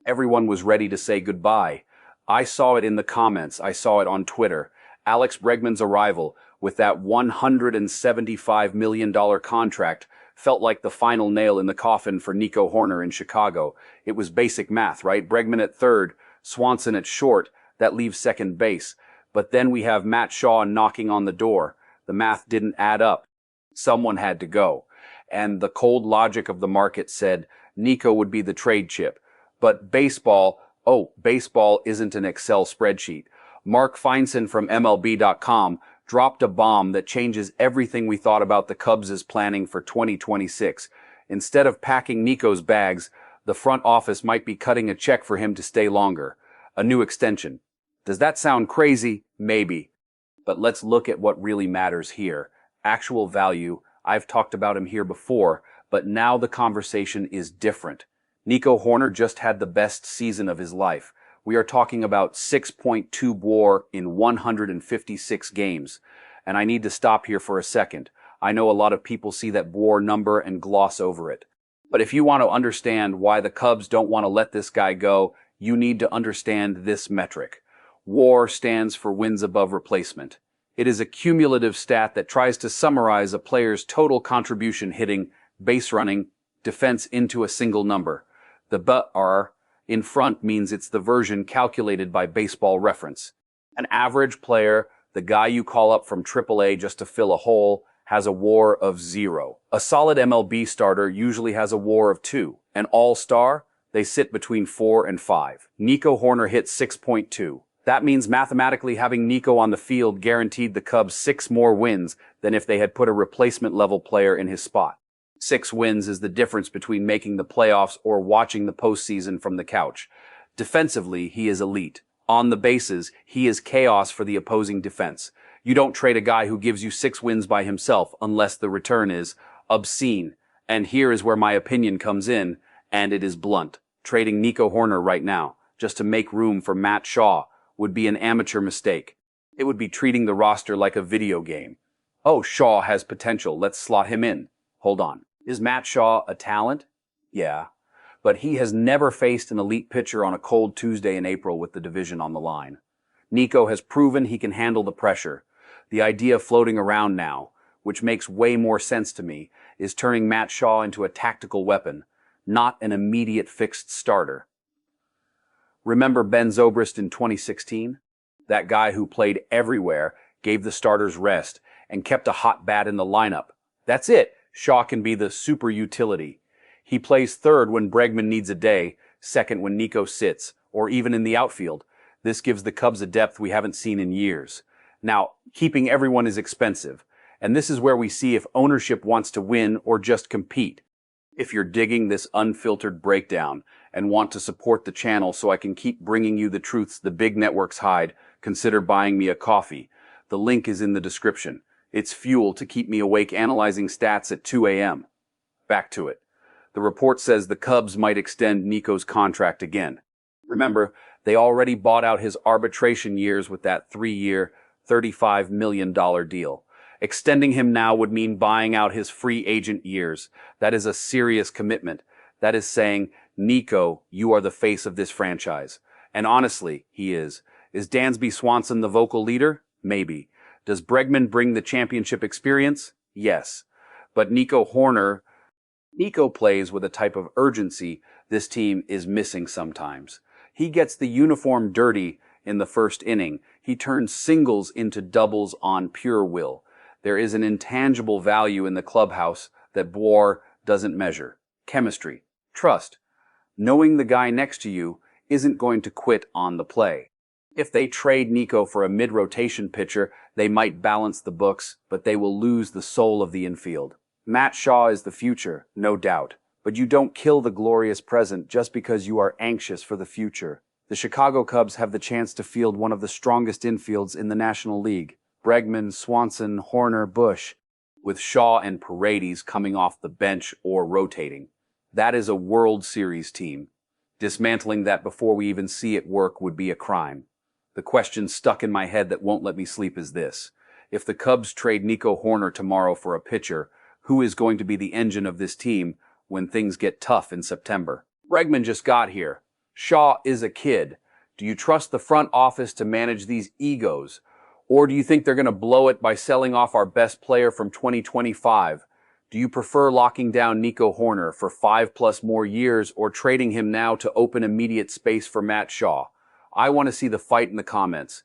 Everyone was ready to say goodbye. I saw it in the comments. I saw it on Twitter. Alex Bregman's arrival with that $175 million contract felt like the final nail in the coffin for Nico Hoerner in Chicago. It was basic math, right? Bregman at third, Swanson at short. That leaves second base. But then we have Matt Shaw knocking on the door. The math didn't add up. Someone had to go. And the cold logic of the market said Nico would be the trade chip. But baseball isn't an Excel spreadsheet. Mark Feinson from MLB.com dropped a bomb that changes everything we thought about the Cubs' planning for 2026. Instead of packing Nico's bags, the front office might be cutting a check for him to stay longer. A new extension. Does that sound crazy? Maybe. But let's look at what really matters here. Actual value. I've talked about him here before, but now the conversation is different. Nico Hoerner just had the best season of his life. We are talking about 6.2 WAR in 156 games. And I need to stop here for a second. I know a lot of people see that WAR number and gloss over it. But if you want to understand why the Cubs don't want to let this guy go, you need to understand this metric. WAR stands for wins above replacement. It is a cumulative stat that tries to summarize a player's total contribution hitting, base running, defense into a single number. The BR in front means it's the version calculated by Baseball Reference. An average player, the guy you call up from AAA just to fill a hole, has a WAR of 0. A solid MLB starter usually has a WAR of 2. An all-star, they sit between 4 and 5. Nico Hoerner hit 6.2. That means mathematically having Nico on the field guaranteed the Cubs 6 more wins than if they had put a replacement-level player in his spot. 6 wins is the difference between making the playoffs or watching the postseason from the couch. Defensively, he is elite. On the bases, he is chaos for the opposing defense. You don't trade a guy who gives you 6 wins by himself unless the return is obscene. And here is where my opinion comes in, and it is blunt. Trading Nico Hoerner right now, just to make room for Matt Shaw, would be an amateur mistake. It would be treating the roster like a video game. Oh, Shaw has potential. Let's slot him in. Hold on. Is Matt Shaw a talent? Yeah. But he has never faced an elite pitcher on a cold Tuesday in April with the division on the line. Nico has proven he can handle the pressure. The idea floating around now, which makes way more sense to me, is turning Matt Shaw into a tactical weapon, not an immediate fixed starter. Remember Ben Zobrist in 2016? That guy who played everywhere, gave the starters rest, and kept a hot bat in the lineup. That's it. Shaw can be the super utility. He plays third when Bregman needs a day, second when Nico sits, or even in the outfield. This gives the Cubs a depth we haven't seen in years. Now, keeping everyone is expensive, and this is where we see if ownership wants to win or just compete. If you're digging this unfiltered breakdown and want to support the channel so I can keep bringing you the truths the big networks hide, consider buying me a coffee. The link is in the description. It's fuel to keep me awake analyzing stats at 2 a.m. Back to it. The report says the Cubs might extend Nico's contract again. Remember, they already bought out his arbitration years with that 3-year, $35 million deal. Extending him now would mean buying out his free agent years. That is a serious commitment. That is saying, Nico, you are the face of this franchise. And honestly, he is. Is Dansby Swanson the vocal leader? Maybe. Does Bregman bring the championship experience? Yes. But Nico plays with a type of urgency this team is missing sometimes. He gets the uniform dirty in the first inning. He turns singles into doubles on pure will. There is an intangible value in the clubhouse that WAR doesn't measure. Chemistry. Trust. Knowing the guy next to you isn't going to quit on the play. If they trade Nico for a mid-rotation pitcher, they might balance the books, but they will lose the soul of the infield. Matt Shaw is the future, no doubt, but you don't kill the glorious present just because you are anxious for the future. The Chicago Cubs have the chance to field one of the strongest infields in the National League. Bregman, Swanson, Hoerner, Bush, with Shaw and Paredes coming off the bench or rotating. That is a World Series team. Dismantling that before we even see it work would be a crime. The question stuck in my head that won't let me sleep is this. If the Cubs trade Nico Hoerner tomorrow for a pitcher, who is going to be the engine of this team when things get tough in September? Bregman just got here. Shaw is a kid. Do you trust the front office to manage these egos? Or do you think they're going to blow it by selling off our best player from 2025? Do you prefer locking down Nico Hoerner for 5+ more years or trading him now to open immediate space for Matt Shaw? I want to see the fight in the comments.